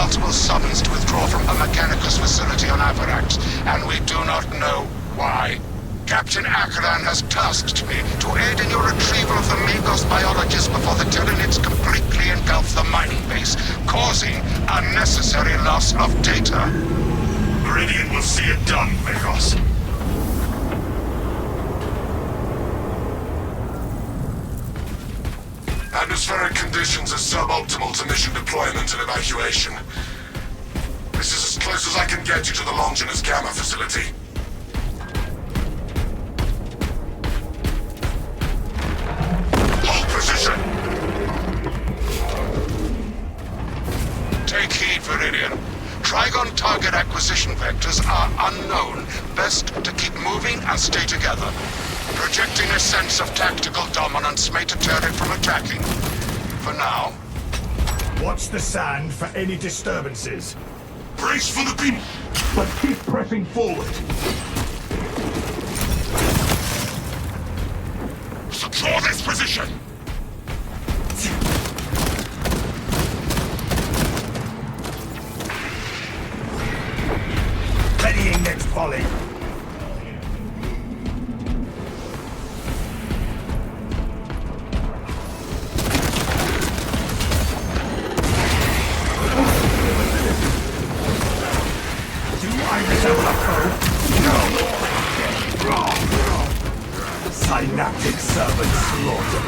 multiple summons to withdraw from a Mechanicus facility on Avarax, and we do not know why. Captain Akaran has tasked me to aid in your retrieval of the Magos biologist before the Tyranids completely engulf the mining base, causing unnecessary loss of data. Meridian will see it done, Magos. Atmospheric conditions are suboptimal to mission deployment and evacuation. This is as close as I can get you to the Longinus Gamma facility. Hold position! Take heed, Viridian. Trygon target acquisition vectors are unknown. Best to keep moving and stay together. Projecting a sense of tactical dominance may deter it from attacking. For now. Watch the sand for any disturbances. Brace for the beam, but keep pressing forward. Secure this position! Readying next volley. Synaptic servant slaughter.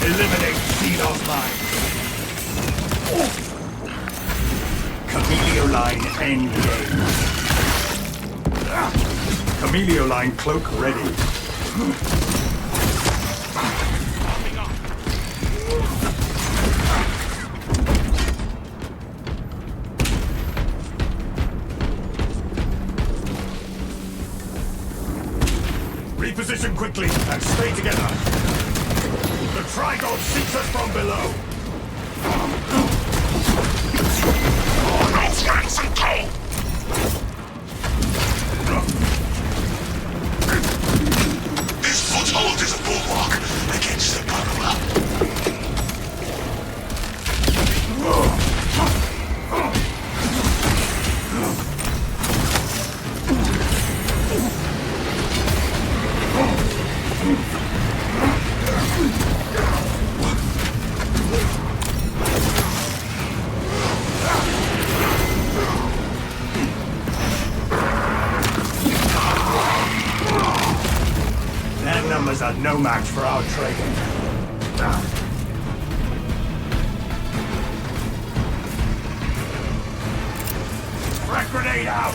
Eliminate Xenos line. Chameleoline endgame. Chameleoline cloak ready. Reposition quickly and stay together. The Trygon seeks us from below! Oh, no flanks and coal! This foothold is a bulwark against the burrower. Numbers are no match for our Trygon. Frag grenade out!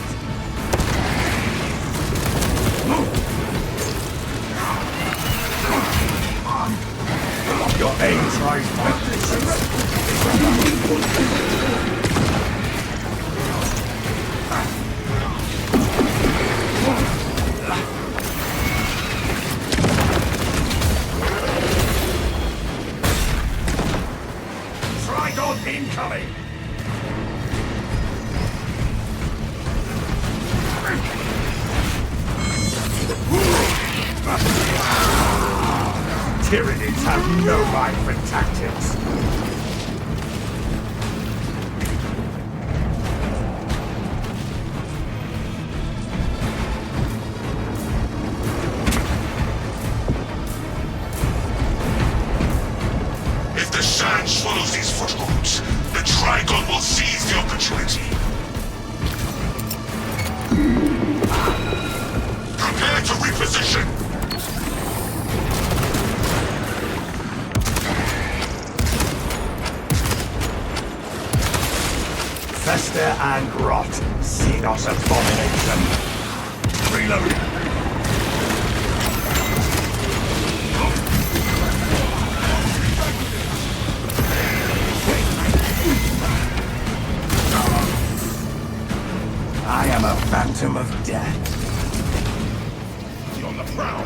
Your aim tries my incoming! Tyranids have no mind for tactics. If the sand swallows these footholds, the Trygon will seize the opportunity. Prepare to reposition! Fester and rot, Xenos abomination. Reloading! kingdom of death. On the prowl.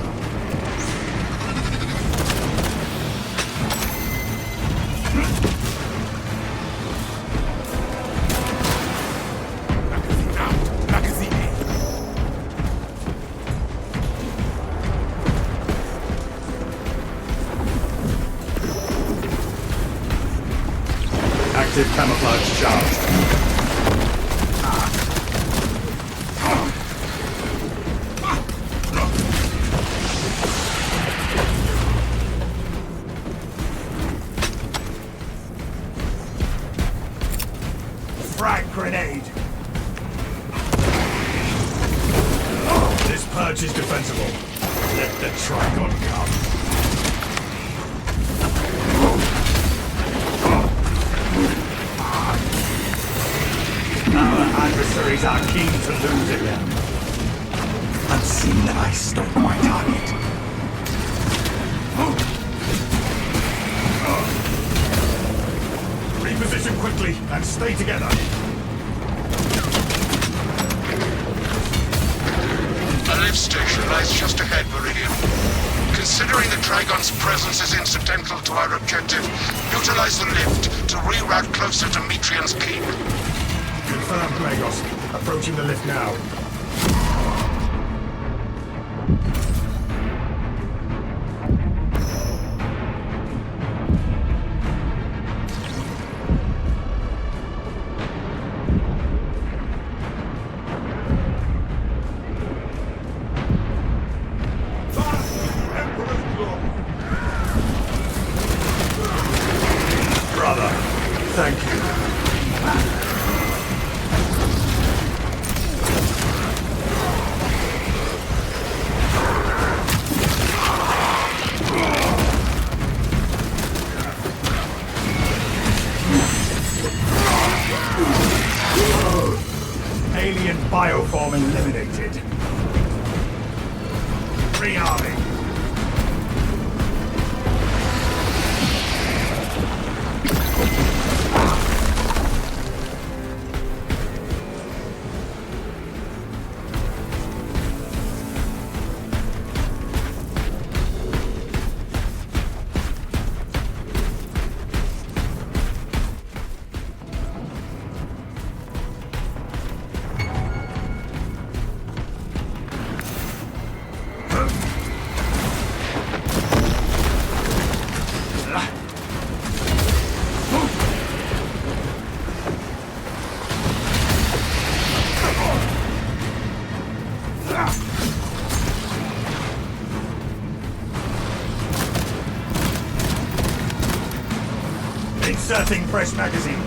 Magazine out. Magazine in. Active camouflage charged. Frag grenade. This purge is defensible. Let the Trygon come. Our adversaries are keen to lose again. Unseen, I stalk my target. Reposition quickly and stay together. A lift station lies just ahead, Meridian. Considering the Trygon's presence is incidental to our objective, utilize the lift to reroute closer to Metrian's keep. Confirmed, Magos. Approaching the lift now. Brother, thank you. Alien bioform eliminated. Rearming. Inserting fresh magazine.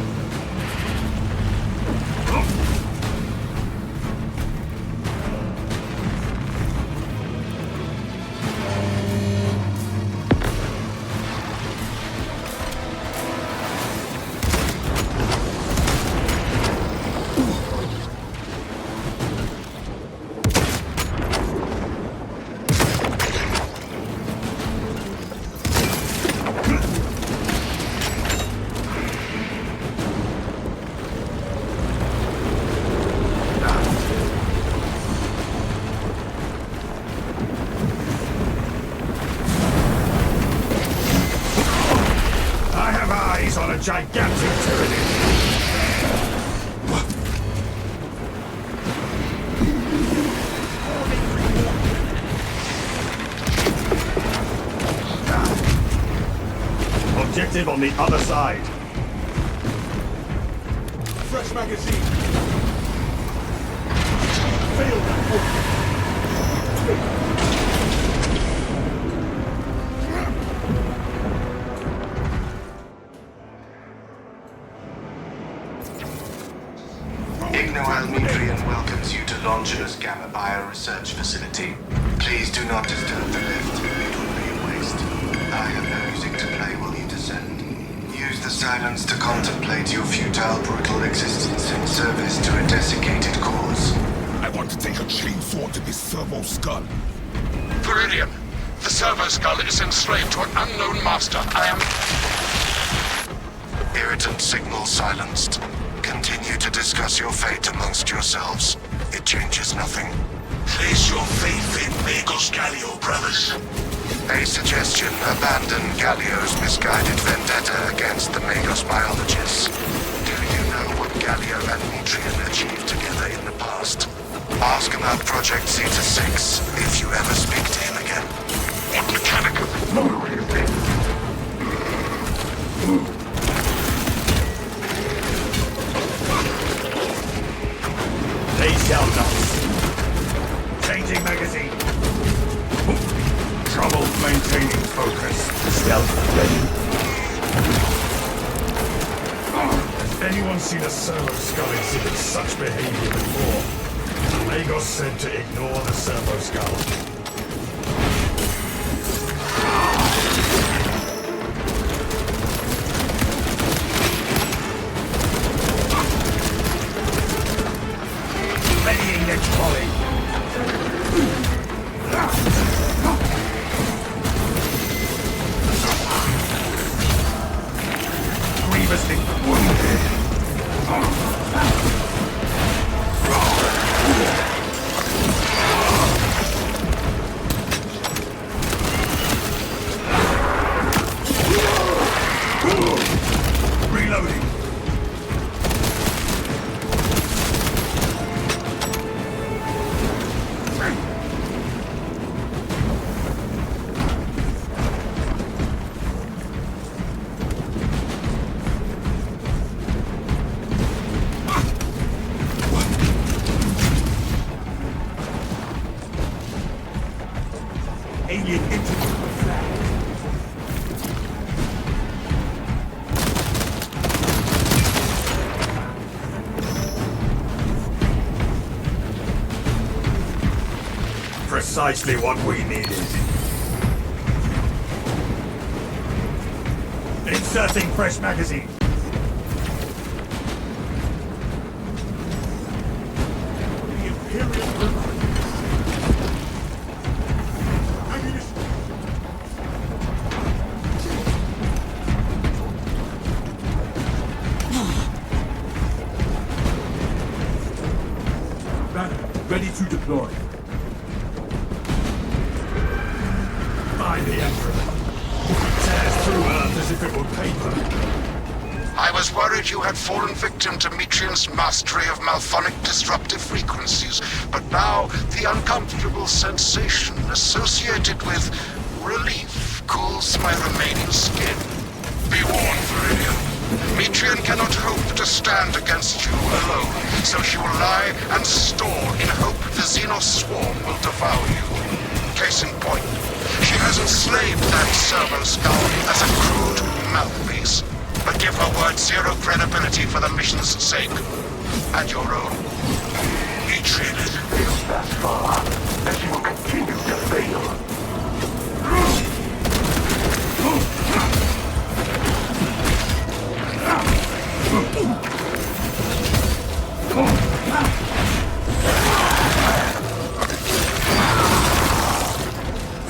On a gigantic tyranny. Objective on the other side. Fresh magazine. Failed that. Metrian welcomes you to Longinus Gamma Bio-Research Facility. Please do not disturb the lift. It would be a waste. I have no music to play while you descend. Use the silence to contemplate your futile, brutal existence in service to a desiccated cause. I want to take a chainsaw to this servo skull. Viridian, the servo skull is enslaved to an unknown master. I am... Irritant signal silenced. Continue to discuss your fate amongst yourselves. It changes nothing. Place your faith in Magos Gallio, brothers. A suggestion: abandon Gallio's misguided vendetta against the Magos biologists. Do you know what Gallio and Metrian achieved together in the past? Ask about Project Zeta 6 if you ever speak to him again. What mechanical fool is this? They shall not. Changing magazine. Trouble maintaining focus. Stealth ready. Has anyone seen a servo skull exhibit such behavior before? Magos said to ignore the servo skull. Readying next volley. Grievously wounded. Reloading. Alien into the flag. Precisely what we needed. Inserting fresh magazine. The Imperial recruit. Banner, ready to deploy. By the Emperor. He tears through Earth as if it were paper. I was worried you had fallen victim to Metrian's mastery of malphonic disruptive frequencies, but now the uncomfortable sensation associated with relief cools my remaining skin. Be warned, Viridian. Metrian cannot hope to stand against you alone, so she will lie and store in hope the Xenos swarm will devour you. Case in point, she has enslaved that servo skull as a crude mouthpiece, but give her word zero credibility for the mission's sake, and your own. Metrian has failed thus far, and she will continue to fail.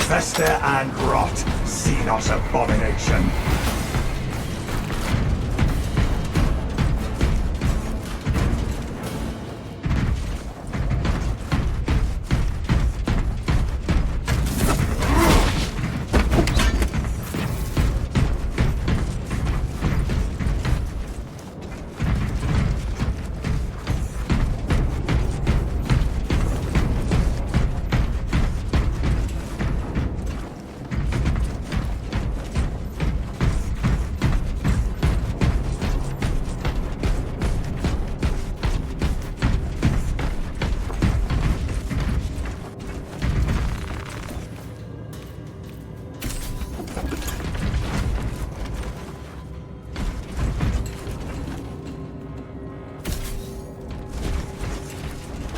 Fester and rot, Xenos abomination.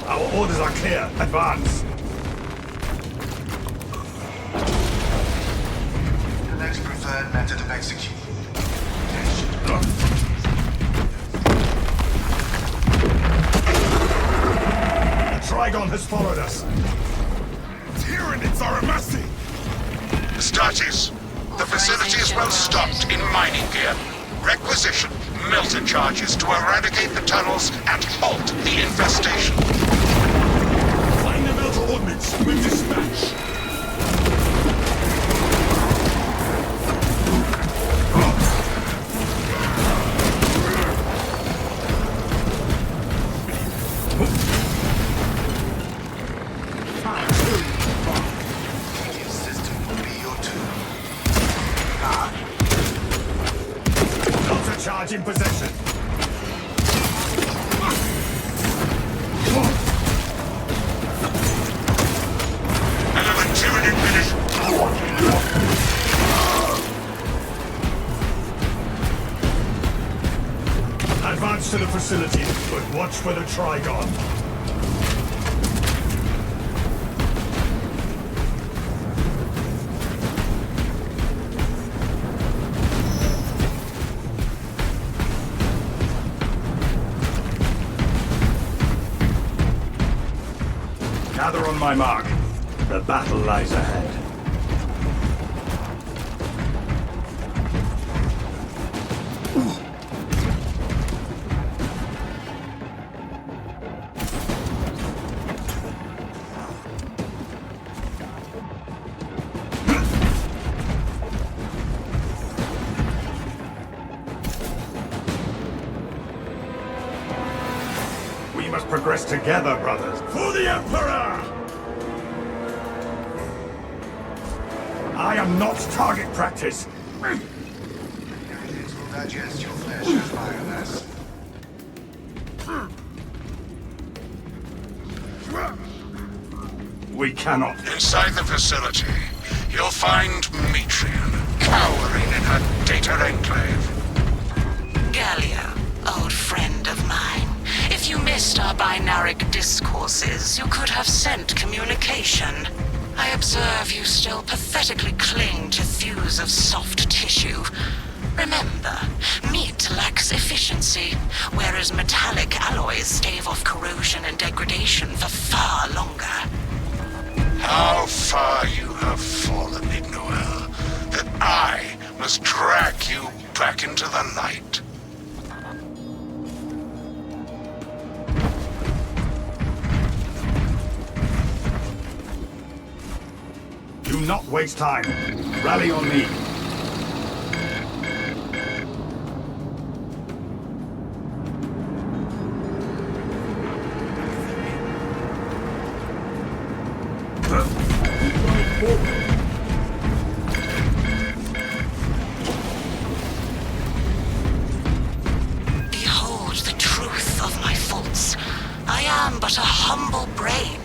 Our orders are clear. Advance. The next preferred method of execution. The Trygon has followed us. Tyranids are amassing! Statis, the facility is well stocked in mining gear. Requisition melter charges to eradicate the tunnels and halt the infestation. units with dispatch. This system will be your tomb. Delta charge in possession. Element 2 in finish. Advance to the facility, but watch for the Trygon. Gather on my mark. The battle lies ahead. We must progress together, brothers. For the Emperor! I am not target practice. This will digest your flesh as biomass. We cannot. Inside the facility, you'll find Metrian cowering in her data enclave. Gallia, old friend of mine. If you missed our binaric discourses, you could have sent communication. I observe you still pathetically cling to thews of soft tissue. Remember, meat lacks efficiency, whereas metallic alloys stave off corrosion and degradation for far longer. How far you have fallen, Ignoel, that I must drag you back into the light. Do not waste time. Rally on me. Behold the truth of my faults. I am but a humble brain,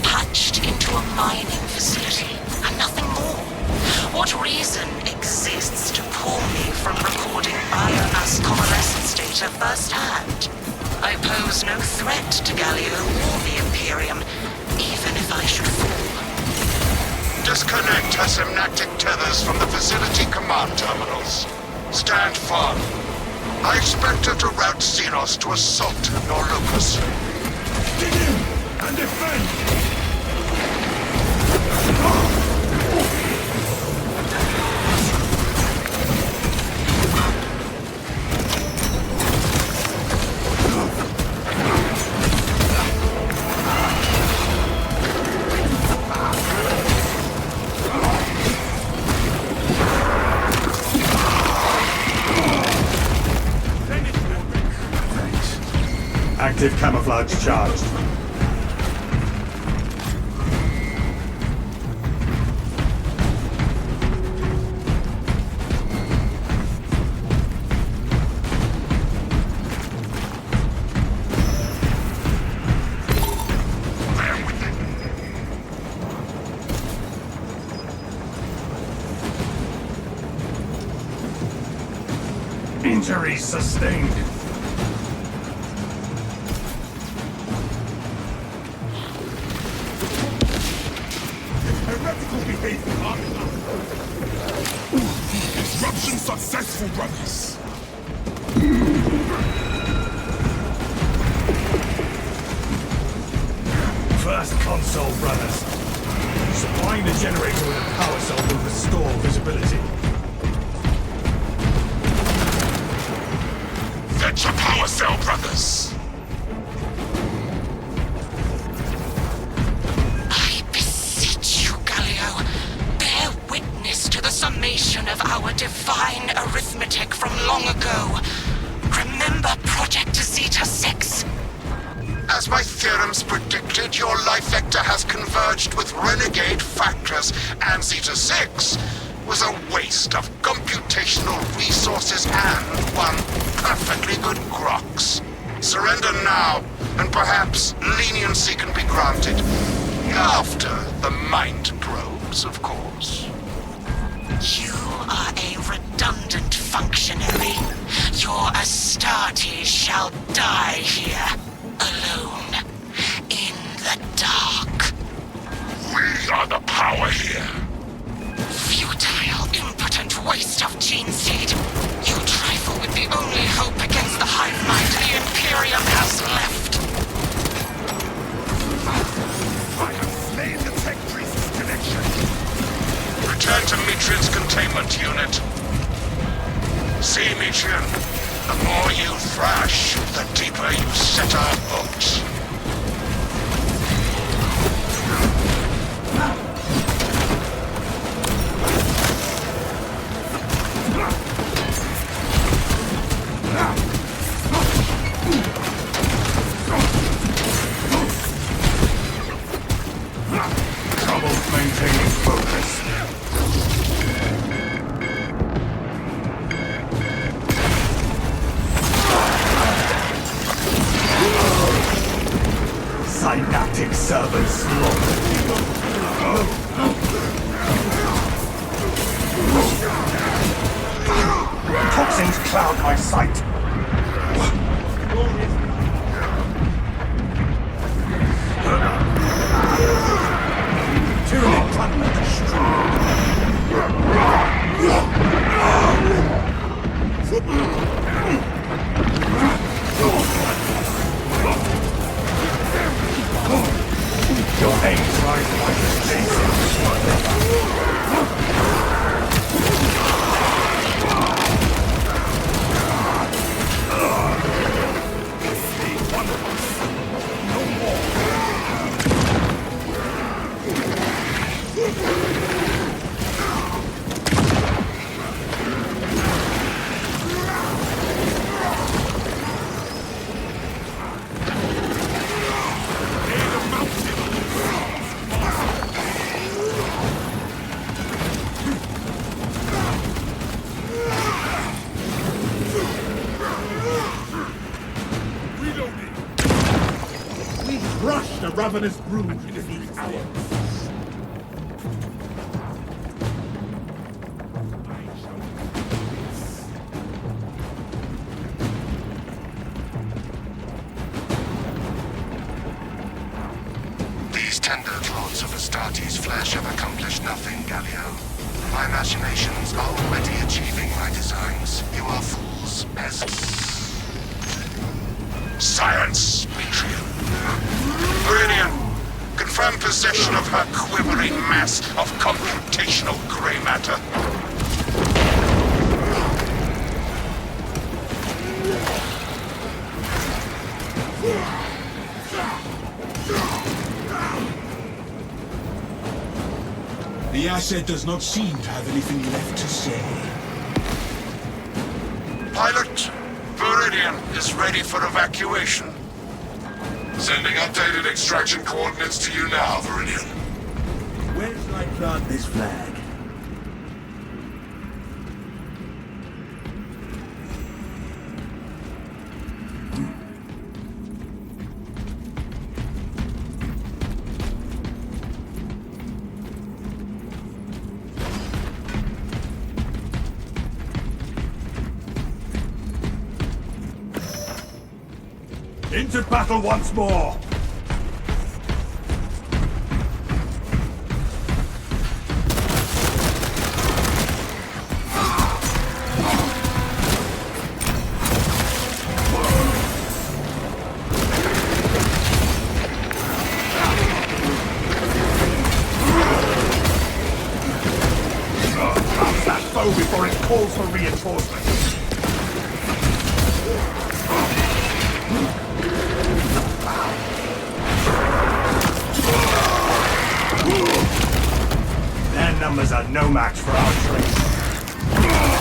patched into a mining facility, and nothing more. What reason exists to pull me from recording biomass convalescence data firsthand? I pose no threat to Gallia or the Imperium, even if I should fall. Disconnect asymptotic tethers from the facility command terminals. Stand firm. I expect her to route Xenos to assault Norlucus. Dig in and defend! Active camouflage charged. Injuries sustained. Heretical behavior. Disruption successful, brothers. First console, brothers. Supplying the generator with a power cell will restore visibility. Fetch a power cell, brothers. I divine arithmetic from long ago. Remember Project Zeta 6? As my theorems predicted, your life vector has converged with renegade factors, and Zeta 6 was a waste of computational resources and one perfectly good Grox. Surrender now, and perhaps leniency can be granted. After the mind probes, of course. You are a redundant functionary. Your Astartes shall die here, alone, in the dark. We are the power here. Futile, impotent waste of gene seed. You trifle with the only hope against the hive mind the Imperium has left. I have slain the tech priest's connection. Return to Metrian's containment unit. See, Metrian, the more you thrash, the deeper you set our hooks. Trouble maintaining focus. Synaptic servers slaughtered. Toxins cloud my sight. Tyranid gunmen your aims rise like the Crush the ravenous brood beneath our... These tender clods of Astartes' flesh have accomplished nothing, Galio. My machinations are already achieving my designs. You are fools, peasants. Science, Metrian. Meridian, confirm possession of her quivering mass of computational gray matter. The asset does not seem to have anything left to say. Pilot, Meridian is ready for evacuation. Sending updated extraction coordinates to you now, Viridian. Where shall I plant this flag? Into battle once more! Bounce that foe before it calls for reinforcements! Their numbers are no match for our trade.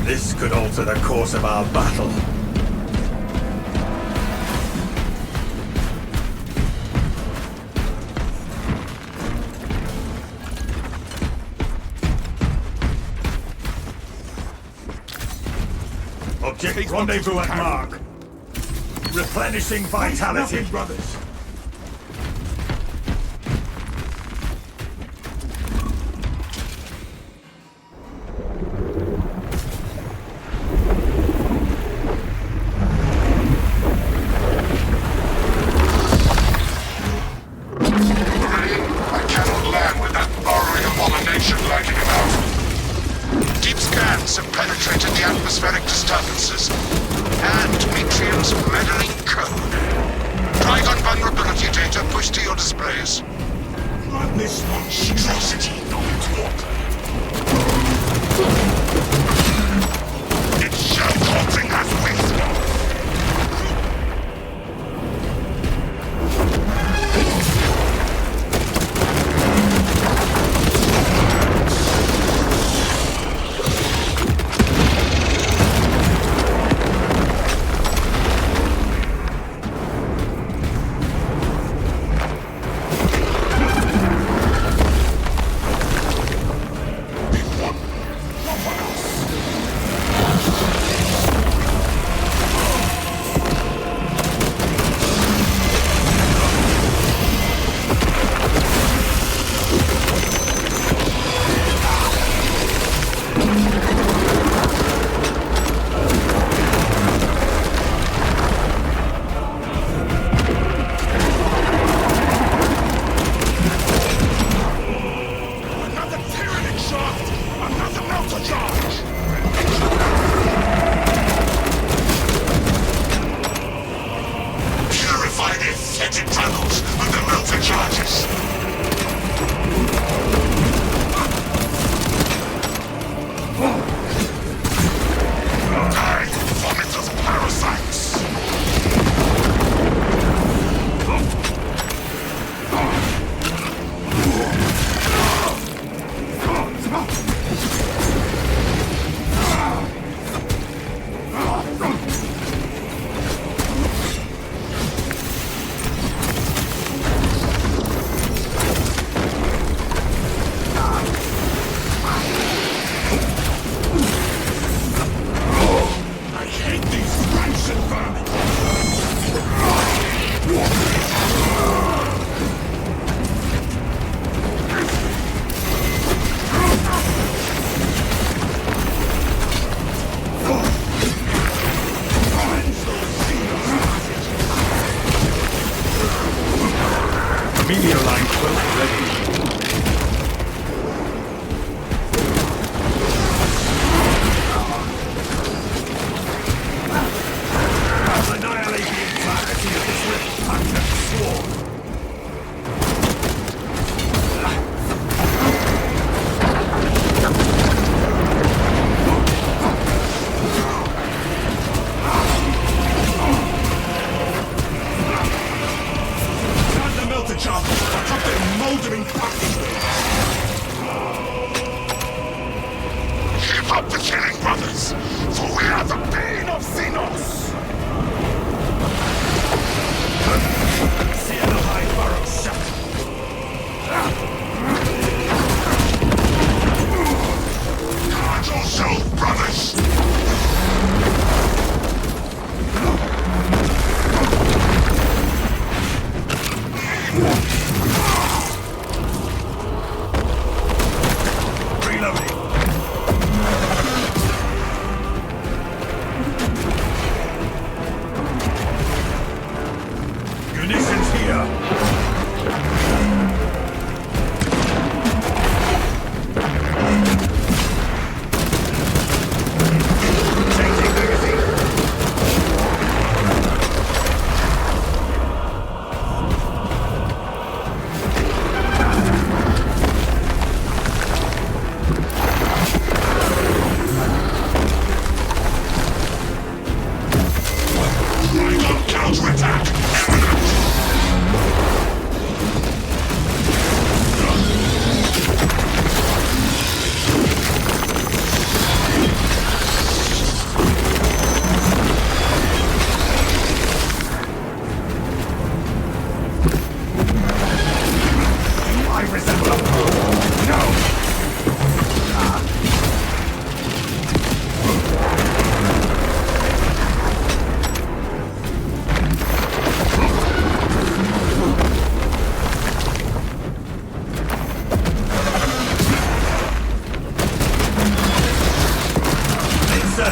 This could alter the course of our battle. Objective rendezvous at mark. Replenishing vitality. Nothing, brothers. I cannot land with that borrowing abomination lurking about. Deep scans have penetrated the atmospheric disturbances and Metrium's meddling code. Trygon vulnerability data pushed to your displays. Run this monstrosity not water. It shall something has with. Meteor line close ready. Annihilate the entirety of this repugnant swarm. Keep up the killing, brothers, for we are the pain of Xenos! See the high burrow shut. Guard yourself, brothers! Reloading.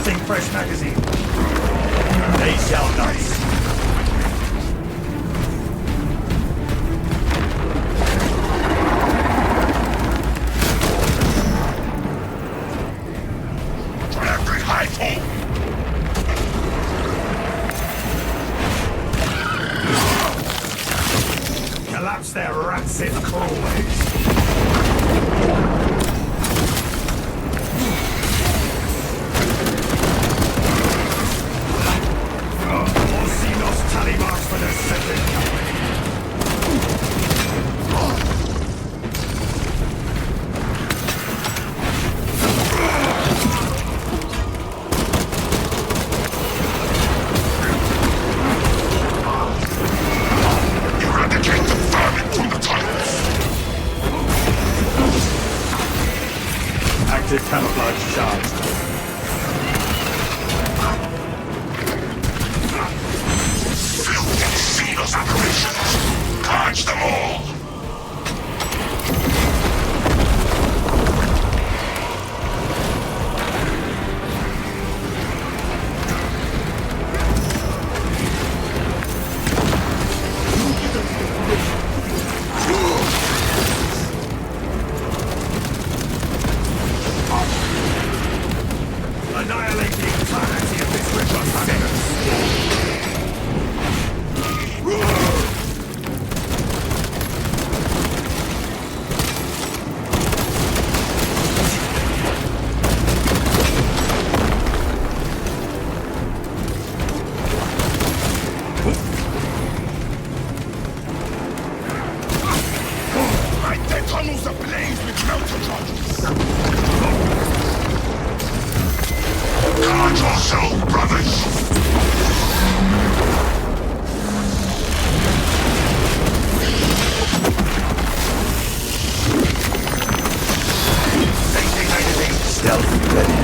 Requesting fresh magazine. They shall not. Every high fall. Collapse their rancid crawlways. Tally marks for the second company. Eradicate the vermin from the tunnels. Active camouflage charged. See those apparitions. Purge them all. Annihilate the entirety of this ritual. Light their tunnels ablaze with melter charges. Guard yourself, brothers! Stealth ready.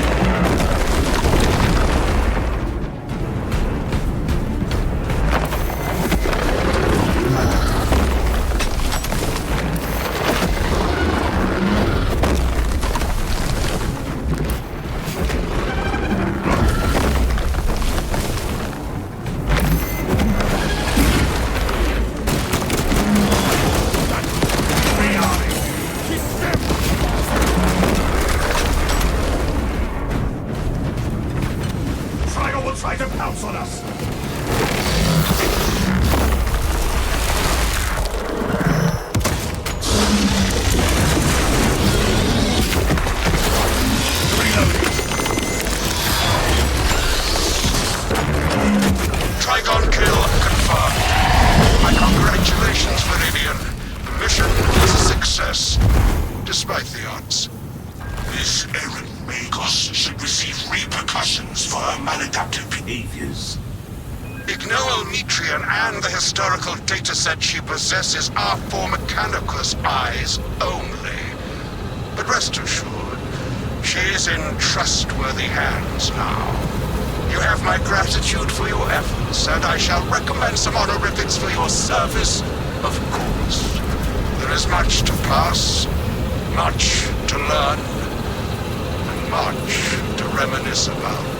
Trygon will try to pounce on us. Trygon kill confirmed. My congratulations, Meridian. The mission was a success, despite the odds. This errant Magos should receive repercussions for her maladaptive behaviors. Ignoel Metrian and the historical dataset she possesses are for Mechanicus eyes only. But rest assured, she is in trustworthy hands now. You have my gratitude for your efforts, and I shall recommend some honorifics for your service, of course. There is much to pass, much to learn, and much to reminisce about.